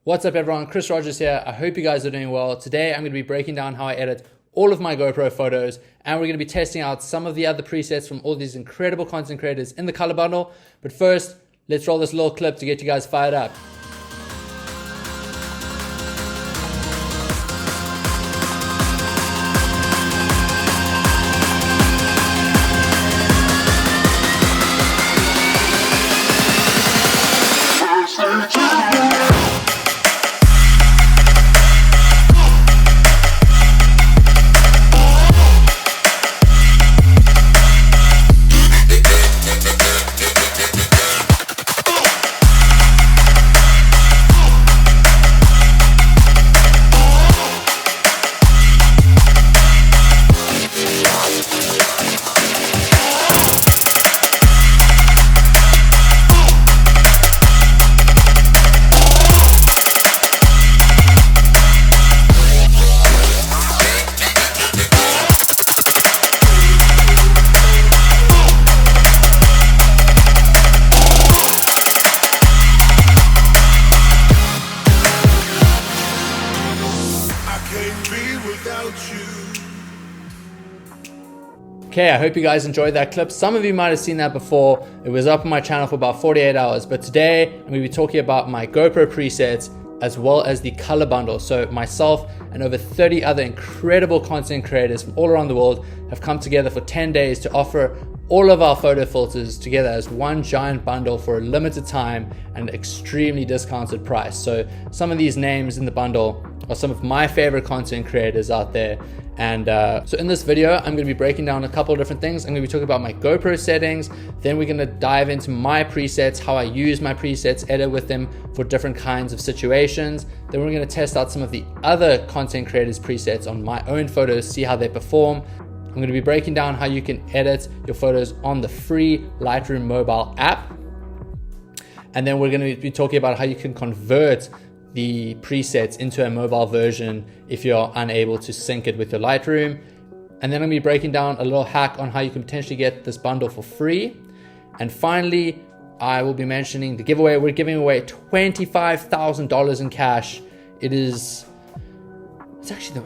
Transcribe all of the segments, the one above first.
What's up everyone, Chris Rogers here. I hope you guys are doing well. Today I'm going to be breaking down how I edit all of my GoPro photos, and we're going to be testing out some of the other presets from all these incredible content creators in the color bundle. But first, let's roll this little clip to get you guys fired up. Okay, I hope you guys enjoyed that clip. Some of you might have seen that before. It was up on my channel for about 48 hours. But today, I'm going to be talking about my GoPro presets as well as the color bundle. So myself and over 30 other incredible content creators from all around the world have come together for 10 days to offer all of our photo filters together as one giant bundle for a limited time and an extremely discounted price. So some of these names in the bundle are some of my favorite content creators out there. And so in this video, I'm going to be breaking down a couple of different things. I'm going to be talking about my GoPro settings. Then we're going to dive into my presets, how I use my presets, edit with them for different kinds of situations. Then we're going to test out some of the other content creators presets on my own photos, see how they perform. I'm going to be breaking down how you can edit your photos on the free Lightroom mobile app. And then we're going to be talking about how you can convert the presets into a mobile version if you're unable to sync it with your Lightroom. And then I'm going to be breaking down a little hack on how you can potentially get this bundle for free. And finally, I will be mentioning the giveaway. We're giving away $25,000 in cash. It's actually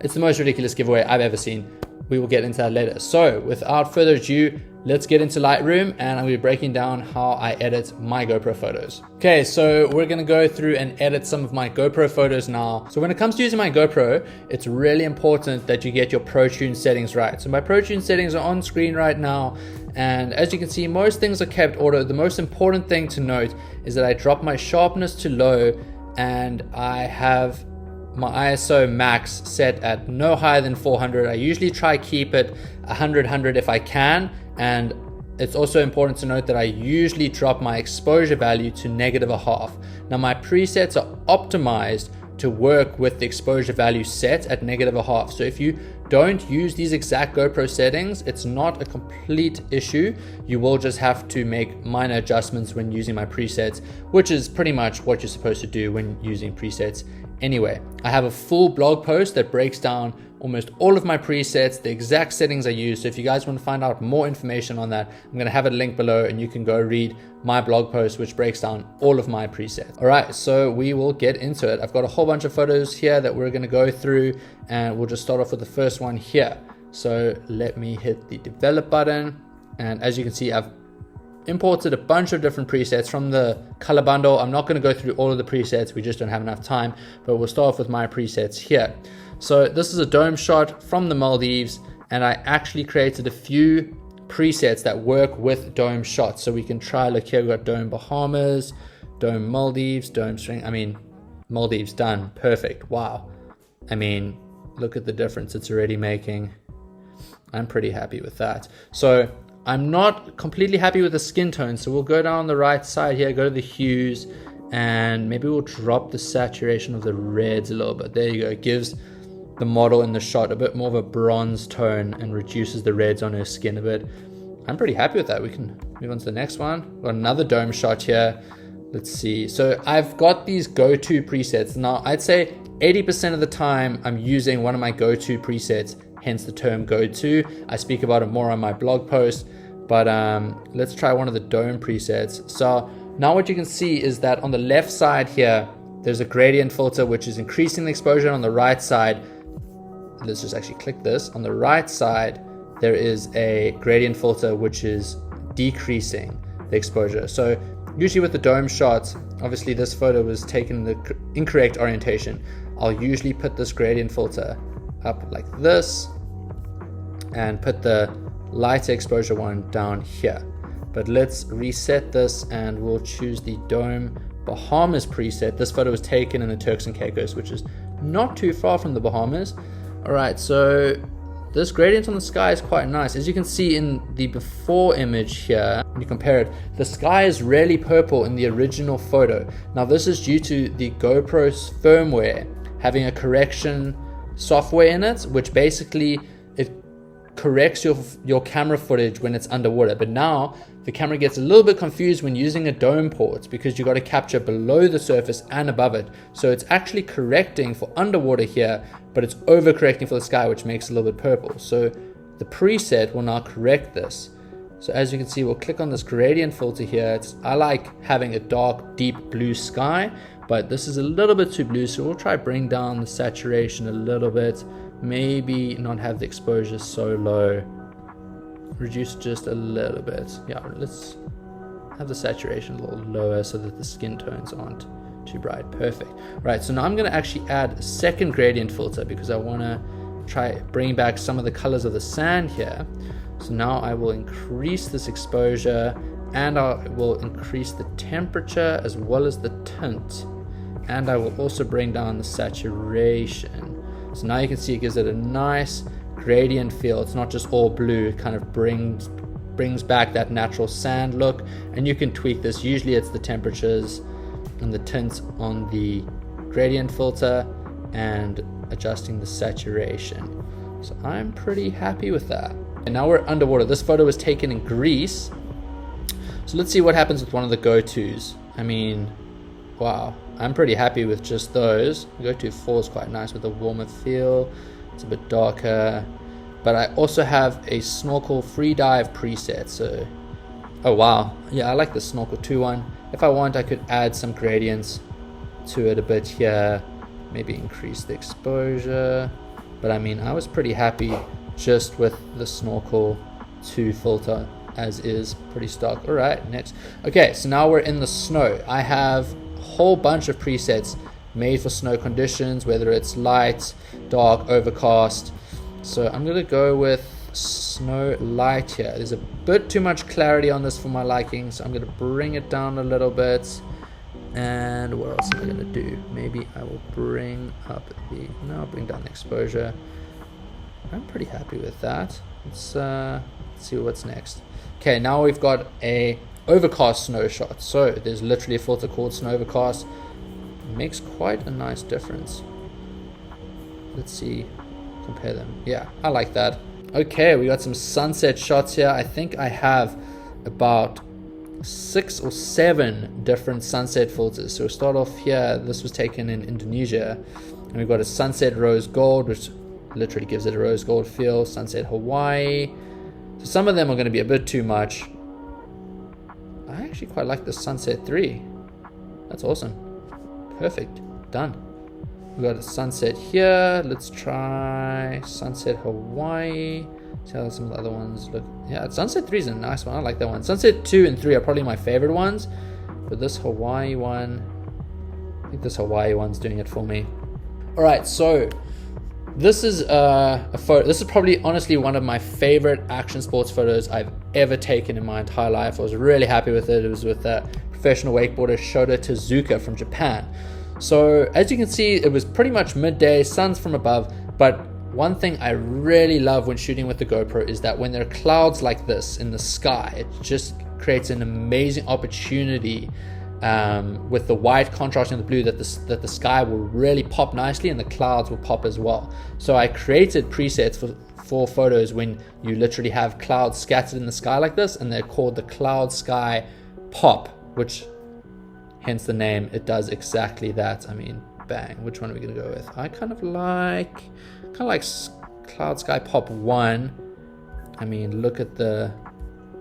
it's the most ridiculous giveaway I've ever seen. We will get into that later. So without further ado, let's get into Lightroom, and I'm going to be breaking down how I edit my GoPro photos. Okay, so we're going to go through and edit some of my GoPro photos now. So when it comes to using my GoPro, it's really important that you get your ProTune settings right. So my ProTune settings are on screen right now, and as you can see, most things are kept auto. The most important thing to note is that I drop my sharpness to low, and I have my ISO max set at no higher than 400. I usually try keep it 100 if I can. And it's also important to note that I usually drop my exposure value to -0.5. Now my presets are optimized to work with the exposure value set at -0.5. So if you don't use these exact GoPro settings, it's not a complete issue. You will just have to make minor adjustments when using my presets, which is pretty much what you're supposed to do when using presets anyway. I have a full blog post that breaks down almost all of my presets, the exact settings I use. So if you guys want to find out more information on that, I'm going to have a link below and you can go read my blog post, which breaks down all of my presets. All right, so we will get into it. I've got a whole bunch of photos here that we're going to go through, and we'll just start off with the first one here. So let me hit the develop button. And as you can see, I've imported a bunch of different presets from the color bundle. I'm not going to go through all of the presets, we just don't have enough time, but we'll start off with my presets here. So this is a dome shot from the Maldives, and I actually created a few presets that work with dome shots. So we can try, look here, we've got dome Bahamas, dome Maldives, dome string. I mean, Maldives done, perfect, wow. I mean, look at the difference it's already making. I'm pretty happy with that. So I'm not completely happy with the skin tone, so we'll go down the right side here, go to the hues, and maybe we'll drop the saturation of the reds a little bit. There you go, it gives the model in the shot a bit more of a bronze tone and reduces the reds on her skin a bit. I'm pretty happy with that. We can move on to the next one. Got another dome shot here. Let's see. So I've got these go-to presets. Now I'd say 80% of the time I'm using one of my go-to presets, hence the term go-to. I speak about it more on my blog post, but let's try one of the dome presets. So Now what you can see is that on the left side here, there's a gradient filter which is increasing the exposure. On the right side, let's just actually click this. On the right side, there is a gradient filter which is decreasing the exposure. So usually with the dome shots, obviously this photo was taken in the incorrect orientation. I'll usually put this gradient filter up like this and put the lighter exposure one down here. But let's reset this and we'll choose the Dome Bahamas preset. This photo was taken in the Turks and Caicos, which is not too far from the Bahamas. All right, so this gradient on the sky is quite nice. As you can see in the before image here, when you compare it, the sky is really purple in the original photo. Now this is due to the GoPro's firmware having a correction software in it, which basically it corrects your camera footage when it's underwater. But now the camera gets a little bit confused when using a dome port because you got to capture below the surface and above it. So it's actually correcting for underwater here, but it's overcorrecting for the sky, which makes it a little bit purple. So the preset will now correct this. So as you can see, we'll click on this gradient filter here. I like having a dark, deep blue sky, but this is a little bit too blue. So we'll try bring down the saturation a little bit. Maybe not have the exposure so low. Reduce just a little bit. Yeah, let's have the saturation a little lower so that the skin tones aren't too bright. Perfect. Right, so now I'm going to actually add a second gradient filter because I want to try bringing back some of the colors of the sand here. So now I will increase this exposure and I will increase the temperature as well as the tint, and I will also bring down the saturation. So now you can see it gives it a nice gradient feel. It's not just all blue. It kind of brings back that natural sand look, and you can tweak this. Usually it's the temperatures and the tints on the gradient filter and adjusting the saturation. So I'm pretty happy with that. And now we're underwater. This photo was taken in Greece. So let's see what happens with one of the go-tos. I mean, wow, I'm pretty happy with just those. Go-to 4 is quite nice with a warmer feel. It's a bit darker. But I also have a snorkel free dive preset. So, oh wow, yeah, I like the snorkel 2 one. If I want, I could add some gradients to it a bit here. Maybe increase the exposure. But I mean, I was pretty happy just with the snorkel 2 filter as is, pretty stock. All right, next. Okay, so now we're in the snow. I have a whole bunch of presets made for snow conditions, whether it's light, dark, overcast. So I'm gonna go with snow light here. There's a bit too much clarity on this for my liking, so I'm gonna bring it down a little bit. And what else am I gonna do? Maybe I will bring up bring down the exposure. I'm pretty happy with that. Let's see what's next. Okay, now we've got a overcast snow shot. So there's literally a filter called snow overcast. It makes quite a nice difference. Let's see, compare them. Yeah, I like that. Okay, we got some sunset shots here. I think I have about 6 or 7 different sunset filters. So we'll start off here. This was taken in Indonesia. And we've got a sunset rose gold, which literally gives it a rose gold feel. Sunset Hawaii. So some of them are going to be a bit too much. I actually quite like the sunset 3. That's awesome. Perfect. Done. We got a sunset here. Let's try sunset Hawaii. See how some of the other ones look. Yeah, sunset 3 is a nice one. I like that one. Sunset 2 and 3 are probably my favorite ones. But this Hawaii one, I think this Hawaii one's doing it for me. All right, so this is a photo. This is probably honestly one of my favorite action sports photos I've ever taken in my entire life. I was really happy with it. It was with a professional wakeboarder Shota Tezuka from Japan. So as you can see, it was pretty much midday, sun's from above. But one thing I really love when shooting with the GoPro is that when there are clouds like this in the sky, it just creates an amazing opportunity with the white contrasting the blue, that the sky will really pop nicely and the clouds will pop as well. So I created presets for photos when you literally have clouds scattered in the sky like this, and they're called the cloud sky pop, which hence the name. It does exactly that. I mean, bang. Which one are we gonna go with? I kind of like cloud sky pop 1. I mean, look at the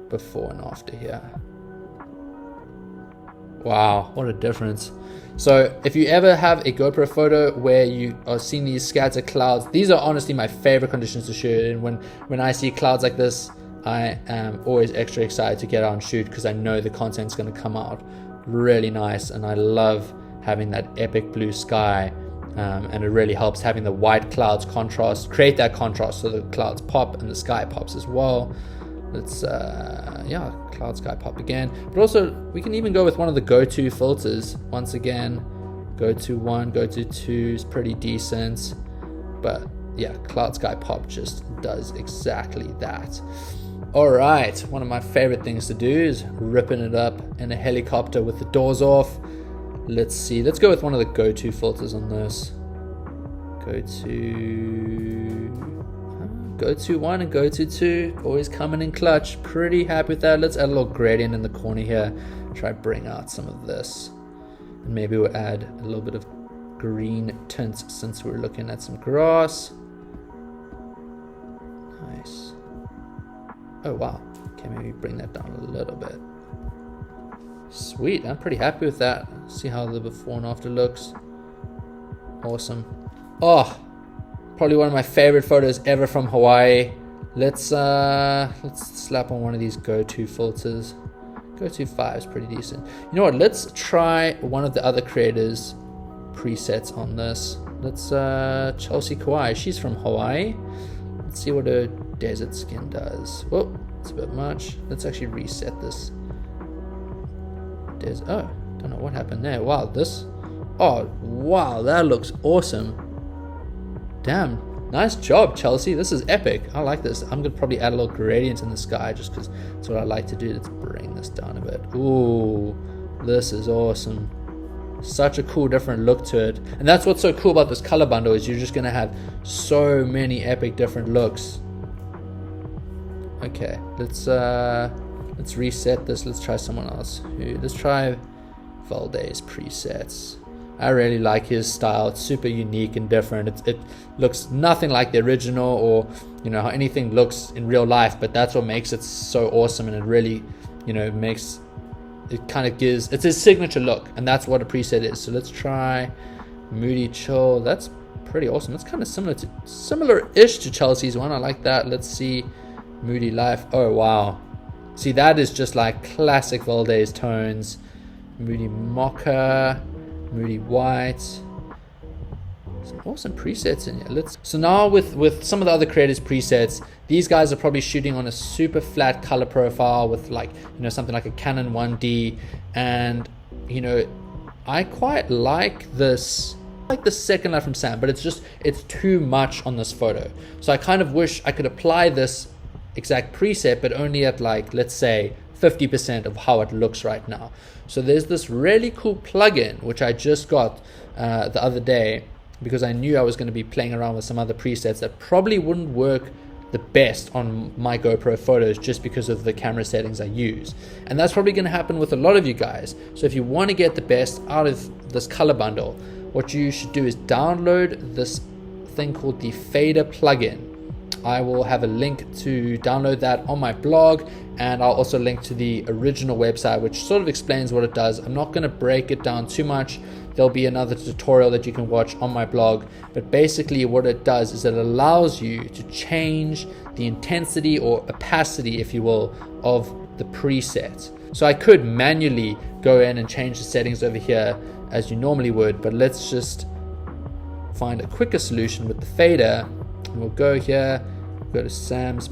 before and after here. Wow, what a difference. So if you ever have a GoPro photo where you are seeing these scattered clouds, these are honestly my favorite conditions to shoot in. When I see clouds like this, I am always extra excited to get out and shoot because I know the content's going to come out really nice, and I love having that epic blue sky, and it really helps having the white clouds create that contrast so the clouds pop and the sky pops as well. Let's cloud sky pop again, but also we can even go with one of the go-to filters once again. Go-to 1, go-to 2 is pretty decent, but yeah, cloud sky pop just does exactly that. All right, one of my favorite things to do is ripping it up in a helicopter with the doors off. Let's see, let's go with one of the go-to filters on this. Go-to 1 and go-to 2, always coming in clutch. Pretty happy with that. Let's add a little gradient in the corner here. Try bring out some of this. And maybe we'll add a little bit of green tints since we're looking at some grass. Nice. Oh wow. Okay, maybe bring that down a little bit. Sweet, I'm pretty happy with that. See how the before and after looks. Awesome. Oh, probably one of my favorite photos ever from Hawaii. Let's slap on one of these go-to filters. Go-to 5 is pretty decent. You know what? Let's try one of the other creators' presets on this. Let's Chelsea Kauai. She's from Hawaii. Let's see what her desert skin does. Whoa, it's a bit much. Let's actually reset this. Oh, don't know what happened there. Wow, oh wow, that looks awesome. Damn, nice job, Chelsea. This is epic. I like this. I'm gonna probably add a little gradient in the sky just because that's what I like to do. Let's bring this down a bit. Ooh, this is awesome. Such a cool different look to it. And that's what's so cool about this color bundle, is you're just gonna have so many epic different looks. Okay, let's reset this. Let's try someone else. Let's try Valdez presets. I really like his style. It's super unique and different. It looks nothing like the original, or how anything looks in real life, but that's what makes it so awesome. And it really makes it kind of gives, it's his signature look, and that's what a preset is. So let's try Moody Chill. That's pretty awesome. It's kind of similar-ish to Chelsea's one. I like that. Let's see Moody Life. Oh wow, see, that is just like classic Valdez tones. Moody Mocha, Moody White. Some awesome presets in here. So now with some of the other creators' presets, these guys are probably shooting on a super flat color profile with something like a Canon 1D, and I quite like this. Like the second light from Sam, but it's too much on this photo. So I kind of wish I could apply this exact preset, but only at let's say 50% of how it looks right now. So there's this really cool plugin which I just got the other day, because I knew I was going to be playing around with some other presets that probably wouldn't work the best on my GoPro photos just because of the camera settings I use. And that's probably going to happen with a lot of you guys. So if you want to get the best out of this color bundle, what you should do is download this thing called the Fader plugin. I will have a link to download that on my blog, and I'll also link to the original website, which sort of explains what it does. I'm not going to break it down too much. There'll be another tutorial that you can watch on my blog, but basically what it does is it allows you to change the intensity or opacity, if you will, of the preset. So I could manually go in and change the settings over here as you normally would, but let's just find a quicker solution with the fader. And we'll go here, go to Sam's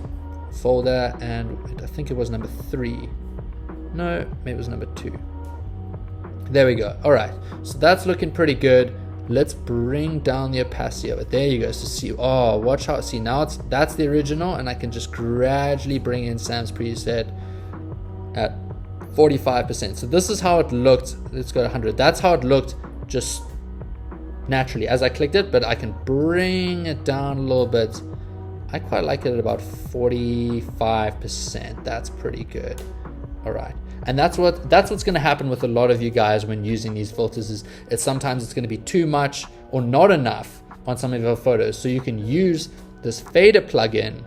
folder, and I think it was number 3. No, maybe it was number 2. There we go. All right, so that's looking pretty good. Let's bring down the opacity of it. There you go. So see, oh, watch out. See, now that's the original, and I can just gradually bring in Sam's preset at 45%. So this is how it looked. Let's go to 100. That's how it looked just naturally as I clicked it, but I can bring it down a little bit. I quite like it at about 45%. That's pretty good. All right, and that's what's going to happen with a lot of you guys when using these filters, is sometimes it's going to be too much or not enough on some of your photos. So you can use this fader plugin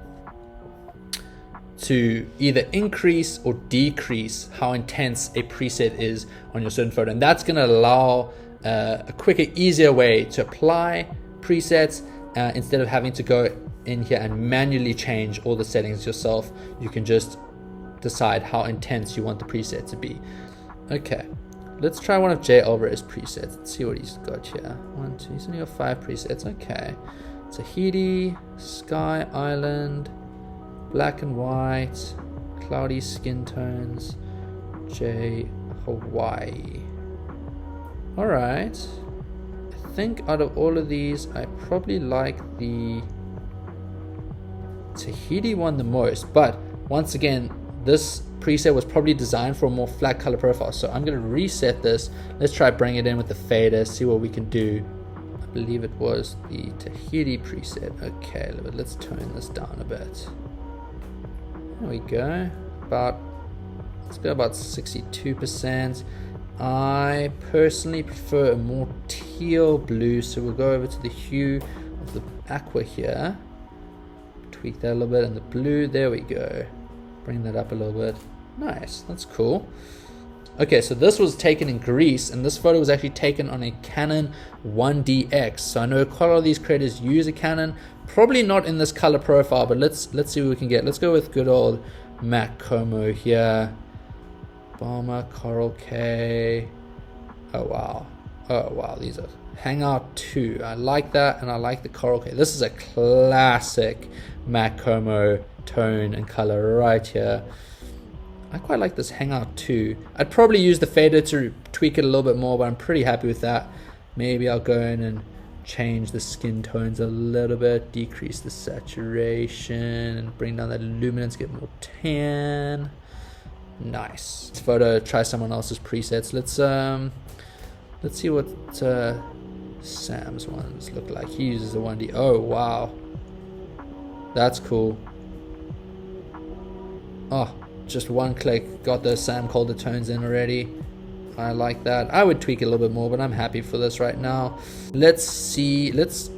to either increase or decrease how intense a preset is on your certain photo. And that's going to allow a quicker, easier way to apply presets instead of having to go in here and manually change all the settings yourself. You can just decide how intense you want the preset to be. Okay, let's try one of Jay Alvarez's presets. Let's see what he's got here. 1, 2, he's only got 5 presets. Okay, Tahiti, Sky Island, black and white, cloudy skin tones, Jay Hawaii. All right, I think out of all of these, I probably like the Tahiti one the most, but once again, this preset was probably designed for a more flat color profile. So I'm going to reset this. Let's try bring it in with the fader, see what we can do. I believe it was the Tahiti preset. Okay, let's tone this down a bit. There we go. Let's go about 62%. I personally prefer a more teal blue, so we'll go over to the hue of the aqua here. Tweak that a little bit, and the blue, there we go. Bring that up a little bit. Nice, that's cool. Okay, so this was taken in Greece, and this photo was actually taken on a Canon 1DX. So I know quite a lot of these creators use a Canon, probably not in this color profile, but let's see what we can get. Let's go with good old Mac Como here. Bomber, Coral K. Oh wow, these are Hangout 2. I like that, and I like the Coral K. This is a classic Mac Como tone and color right here. I quite like this Hangout 2. I'd probably use the fader to tweak it a little bit more, but I'm pretty happy with that. Maybe I'll go in and change the skin tones a little bit, decrease the saturation, and bring down that luminance, get more tan. Nice. This photo, try someone else's presets. Let's see what Sam's ones look like. He uses the 1D. Oh wow, that's cool. Oh, just one click, got those Sam Calder tones in already. I like that. I would tweak it a little bit more, but I'm happy for this right now. Let's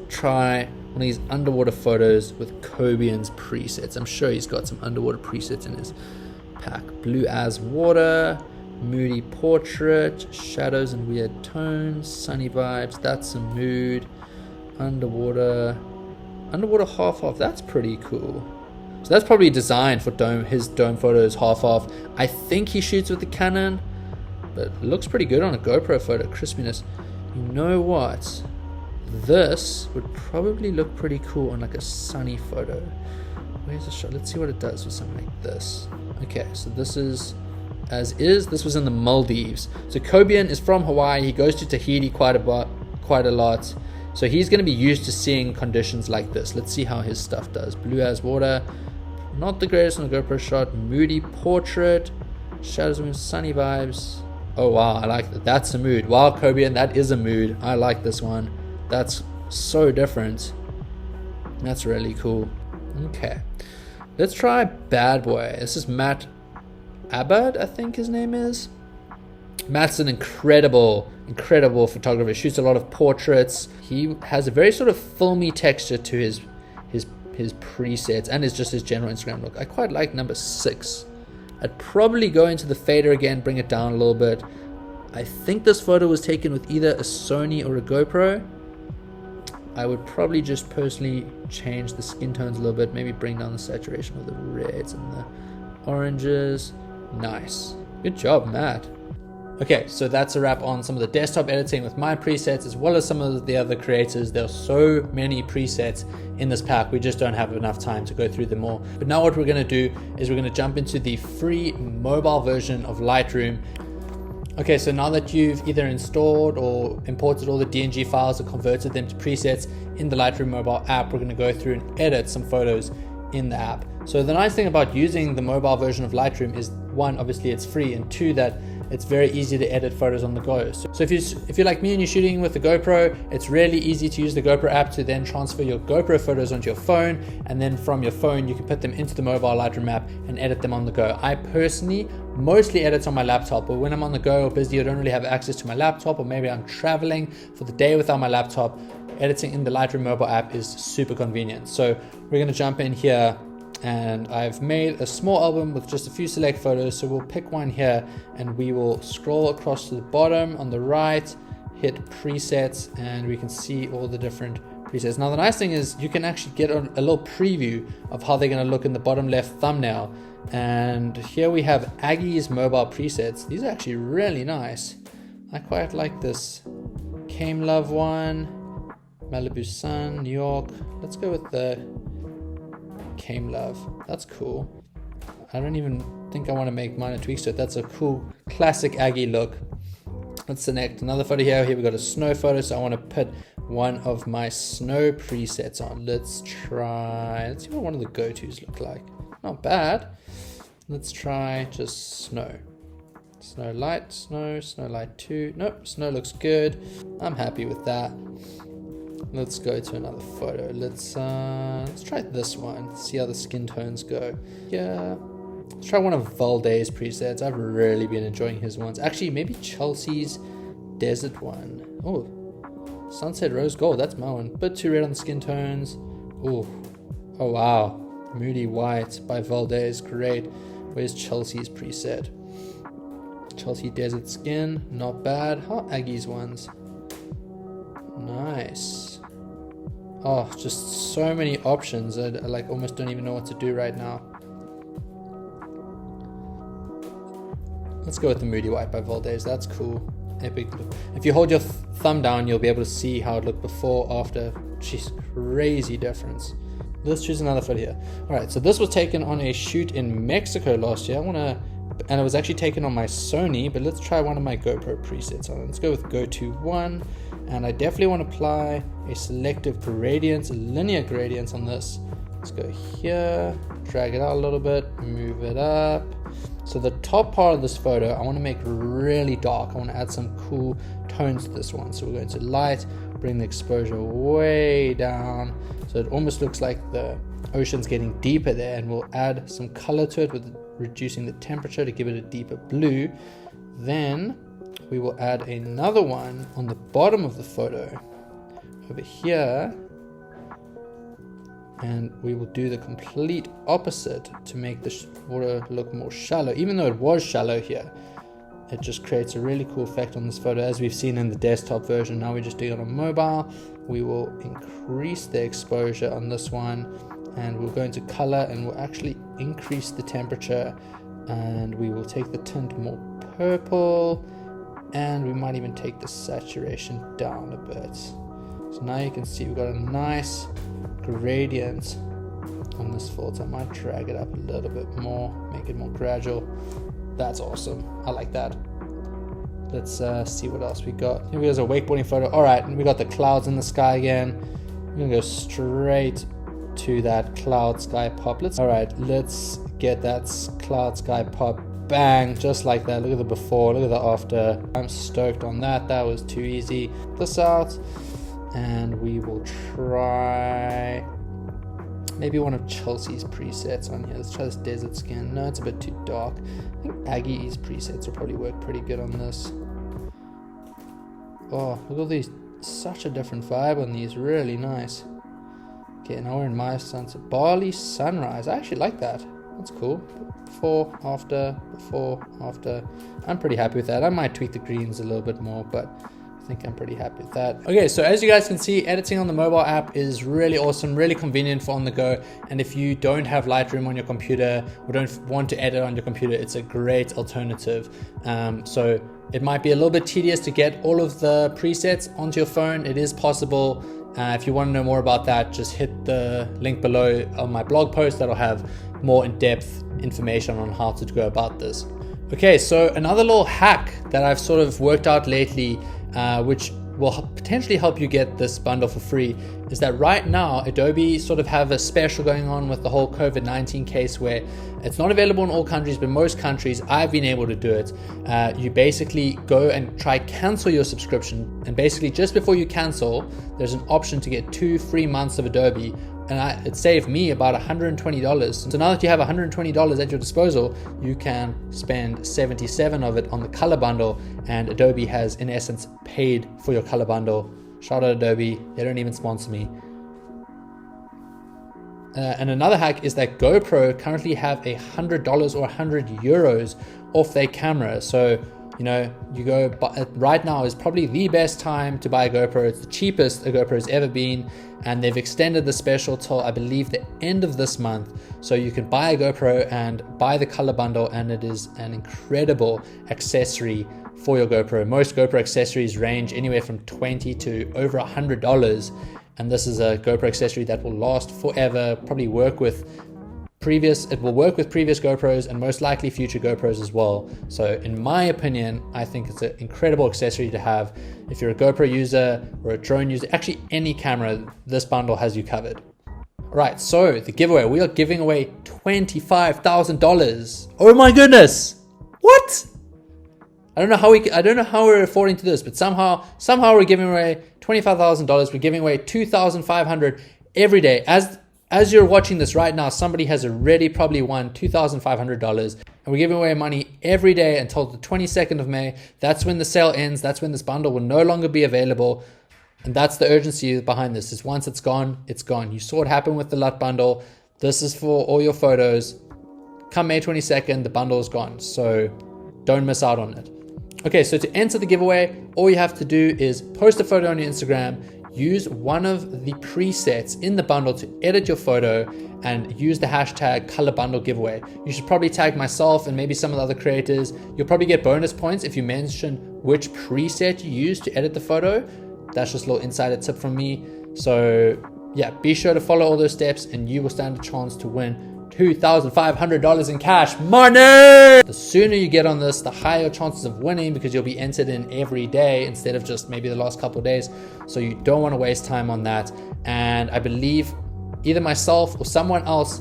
try one of these underwater photos with Cobian's presets. I'm sure he's got some underwater presets in his pack. Blue as water, moody portrait, shadows and weird tones, sunny vibes, that's a mood. Underwater half off, that's pretty cool. So that's probably designed for his dome photos half off. I think he shoots with the Canon, but it looks pretty good on a GoPro photo. Crispiness. You know what? This would probably look pretty cool on like a sunny photo. Where's the shot? Let's see what it does with something like this. Okay, so this is as is. This was in the Maldives. So Cobian is from Hawaii. He goes to Tahiti quite a lot. So he's going to be used to seeing conditions like this. Let's see how his stuff does. Blue as water. Not the greatest on a GoPro shot. Moody portrait. Shadows and sunny vibes. Oh wow, I like that. That's a mood. Wow, Cobian, that is a mood. I like this one. That's so different. That's really cool. Okay. Let's try Bad Boy. This is Matt Abad, I think his name is. Matt's an incredible photographer. Shoots a lot of portraits. He has a very sort of filmy texture to his presets and his general Instagram look. I quite like number 6. I'd probably go into the fader again, bring it down a little bit. I think this photo was taken with either a Sony or a GoPro. I would probably just personally change the skin tones a little bit, maybe bring down the saturation of the reds and the oranges. Nice. Good job, Matt. Okay, so that's a wrap on some of the desktop editing with my presets, as well as some of the other creators. There are so many presets in this pack, we just don't have enough time to go through them all. But now what we're gonna do is we're gonna jump into the free mobile version of Lightroom. Okay, so now that you've either installed or imported all the DNG files or converted them to presets in the Lightroom mobile app, we're gonna go through and edit some photos in the app. So the nice thing about using the mobile version of Lightroom is, one, obviously it's free, and two, that it's very easy to edit photos on the go. So if you're like me and you're shooting with the GoPro, it's really easy to use the GoPro app to then transfer your GoPro photos onto your phone, and then from your phone you can put them into the mobile Lightroom app and edit them on the go. I personally mostly edit on my laptop, but when I'm on the go or busy, I don't really have access to my laptop, or maybe I'm traveling for the day without my laptop, editing in the Lightroom mobile app is super convenient. So we're gonna jump in here and I've made a small album with just a few select photos. So we'll pick one here and we will scroll across to the bottom on the right, hit presets, and we can see all the different presets. Now the nice thing is you can actually get a little preview of how they're going to look in the bottom left thumbnail. And here we have Aggie's mobile presets. These are actually really nice. I quite like this Came Love one, Malibu Sun, New York. Let's go with the Came Love. That's cool. I don't even think I want to make minor tweaks to it. That's a cool classic Aggie look. Let's select another photo here. Here we got a snow photo, so I want to put one of my snow presets on. Let's see what one of the go-tos look like. Not bad. Let's try just snow. Snow light, snow light 2. Nope, snow looks good. I'm happy with that. Let's go to another photo. Let's try this one. See how the skin tones go. Yeah. Let's try one of Valdez's presets. I've really been enjoying his ones. Actually, maybe Chelsea's desert one. Oh, Sunset Rose Gold. That's my one. Bit too red on the skin tones. Oh wow. Moody White by Valdez. Great. Where's Chelsea's preset? Chelsea Desert Skin. Not bad. How are Aggie's ones? Nice. Oh, just so many options. I like almost don't even know what to do right now. Let's go with the Moody White by Valdez. That's cool. Epic look. If you hold your thumb down, you'll be able to see how it looked before, after. Jeez, crazy difference. Let's choose another photo here. All right, so this was taken on a shoot in Mexico last year. And it was actually taken on my Sony, but let's try one of my GoPro presets on it. Let's go with Go-To 1, and I definitely want to apply a selective gradients, linear gradients on this. Let's go here, drag it out a little bit, move it up. So the top part of this photo, I want to make really dark. I want to add some cool tones to this one. So we're going to light, bring the exposure way down, so it almost looks like the ocean's getting deeper there, and we'll add some color to it with reducing the temperature to give it a deeper blue. Then we will add another one on the bottom of the photo over here, and we will do the complete opposite to make the water look more shallow. Even though it was shallow here, it just creates a really cool effect on this photo, as we've seen in the desktop version. Now we just do it on mobile. We will increase the exposure on this one, and we'll go into color, and we'll actually increase the temperature, and we will take the tint more purple, and we might even take the saturation down a bit. So now you can see we've got a nice gradient on this filter. I might drag it up a little bit more, make it more gradual. That's awesome. I like that. Let's see what else we got. Here is a wakeboarding photo. All right, and we got the clouds in the sky again. We're gonna go straight to that cloud sky pop. Let's get that cloud sky pop. Bang, just like that. Look at the before, look at the after. I'm stoked on that. That was too easy. This out, and we will try maybe one of Chelsea's presets on here. Let's try this desert skin. No, it's a bit too dark. I think Aggie's presets will probably work pretty good on this. Oh, look at all these. Such a different vibe on these. Really nice. Okay, now we're in my sunset. Bali sunrise. I actually like that. That's cool. Before, after. I'm pretty happy with that. I might tweak the greens a little bit more, but I think I'm pretty happy with that. Okay, so as you guys can see, editing on the mobile app is really awesome, really convenient for on the go. And if you don't have Lightroom on your computer or don't want to edit on your computer, it's a great alternative. So it might be a little bit tedious to get all of the presets onto your phone. It is possible. If you want to know more about that, just hit the link below on my blog post. That'll have more in-depth information on how to go about this. Okay, so another little hack that I've sort of worked out lately, which will potentially help you get this bundle for free, is that right now Adobe sort of have a special going on with the whole COVID-19 case, where it's not available in all countries, but most countries I've been able to do it. You basically go and try cancel your subscription, and basically just before you cancel, there's an option to get 2 free months of Adobe. And it saved me about $120. So now that you have $120 at your disposal, you can spend $77 of it on the color bundle, and Adobe has in essence paid for your color bundle. Shout out Adobe, they don't even sponsor me. And another hack is that GoPro currently have $100 or €100 off their camera. So, you know, you go, right now is probably the best time to buy a GoPro. It's the cheapest a GoPro has ever been. And they've extended the special till, I believe, the end of this month. So you can buy a GoPro and buy the color bundle, and it is an incredible accessory for your GoPro. Most GoPro accessories range anywhere from $20 to over $100. And this is a GoPro accessory that will last forever, probably work with previous GoPros and most likely future GoPros as well. So in my opinion, I think it's an incredible accessory to have. If you're a GoPro user or a drone user, actually any camera, this bundle has you covered. All right, so the giveaway, we are giving away $25,000. Oh my goodness, what? I don't know how we're affording to this, but somehow we're giving away $25,000. We're giving away $2,500 every day. As you're watching this right now, somebody has already probably won $2,500, and we're giving away money every day until the 22nd of May. That's when the sale ends. That's when this bundle will no longer be available. And that's the urgency behind this, is once it's gone, it's gone. You saw it happen with the LUT bundle. This is for all your photos. Come May 22nd, the bundle is gone. So don't miss out on it. Okay, so to enter the giveaway, all you have to do is post a photo on your Instagram, use one of the presets in the bundle to edit your photo, and use the hashtag color bundle giveaway. You should probably tag myself and maybe some of the other creators. You'll probably get bonus points if you mention which preset you use to edit the photo. That's just a little insider tip from me. So yeah, be sure to follow all those steps and you will stand a chance to win $2,500 in cash money. The sooner you get on this, the higher your chances of winning, because you'll be entered in every day instead of just maybe the last couple of days. So you don't want to waste time on that. And I believe either myself or someone else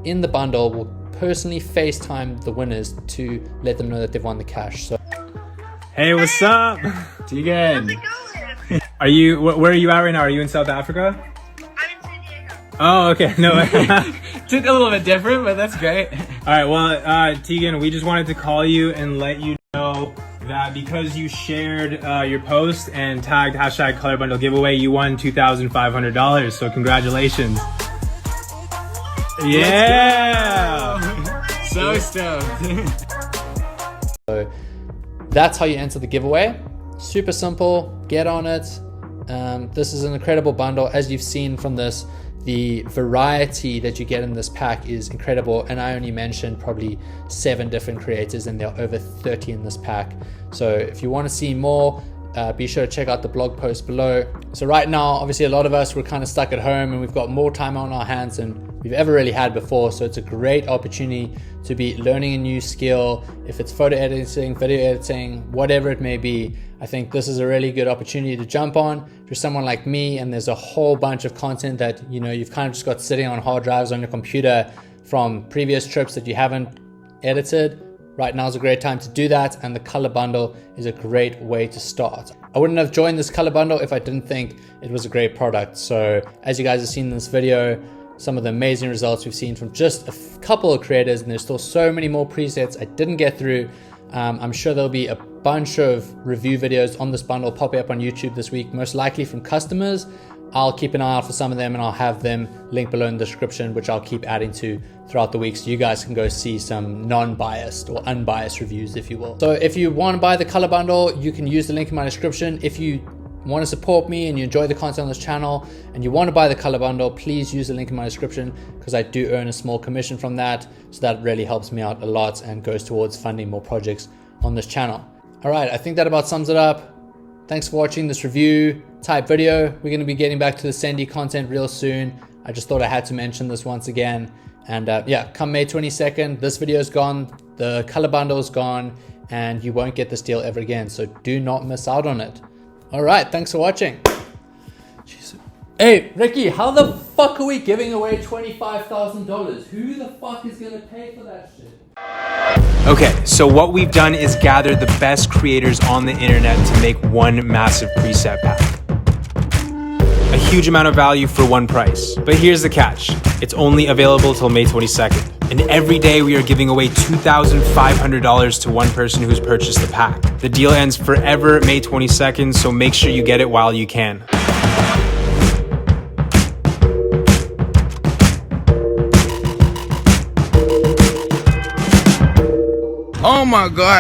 in the bundle will personally FaceTime the winners to let them know that they've won the cash. So hey, what's up? Tegan. How's it going? Are you, where are you at right now? Are you in South Africa? I'm in San Diego. Oh, okay. No. Took a little bit different, but that's great. All right, well, Tegan, we just wanted to call you and let you know that because you shared your post and tagged hashtag color bundle giveaway, you won $2,500. So congratulations. Yeah. So stoked. So that's how you enter the giveaway. Super simple, get on it. This is an incredible bundle. As you've seen from this, the variety that you get in this pack is incredible, and I only mentioned probably 7 different creators, and there are over 30 in this pack. So if you want to see more, be sure to check out the blog post below. So right now, obviously a lot of us, we're kind of stuck at home and we've got more time on our hands than we've ever really had before. So it's a great opportunity to be learning a new skill. If it's photo editing, video editing, whatever it may be, I think this is a really good opportunity to jump on. If you're someone like me and there's a whole bunch of content that, you know, you've kind of just got sitting on hard drives on your computer from previous trips that you haven't edited, right now is a great time to do that, and the color bundle is a great way to start. I wouldn't have joined this color bundle if I didn't think it was a great product. So as you guys have seen in this video, some of the amazing results we've seen from just a couple of creators, and there's still so many more presets I didn't get through. I'm sure there'll be a bunch of review videos on this bundle popping up on YouTube this week, most likely from customers. I'll keep an eye out for some of them, and I'll have them linked below in the description, which I'll keep adding to throughout the week, so you guys can go see some non-biased or unbiased reviews, if you will. So if you want to buy the color bundle, you can use the link in my description. If you want to support me and you enjoy the content on this channel and you want to buy the color bundle, please use the link in my description, because I do earn a small commission from that. So that really helps me out a lot and goes towards funding more projects on this channel. All right, I think that about sums it up. Thanks for watching this review type video. We're going to be getting back to the Sandy content real soon. I just thought I had to mention this once again. And yeah, come May 22nd, this video is gone, the color bundle is gone, and you won't get this deal ever again. So do not miss out on it. All right, thanks for watching. Jeez. Hey, Ricky, how the fuck are we giving away $25,000? Who the fuck is going to pay for that shit? Okay, so what we've done is gather the best creators on the internet to make one massive preset pack. A huge amount of value for one price. But here's the catch. It's only available till May 22nd. And every day we are giving away $2,500 to one person who's purchased the pack. The deal ends forever May 22nd, so make sure you get it while you can. Oh my god.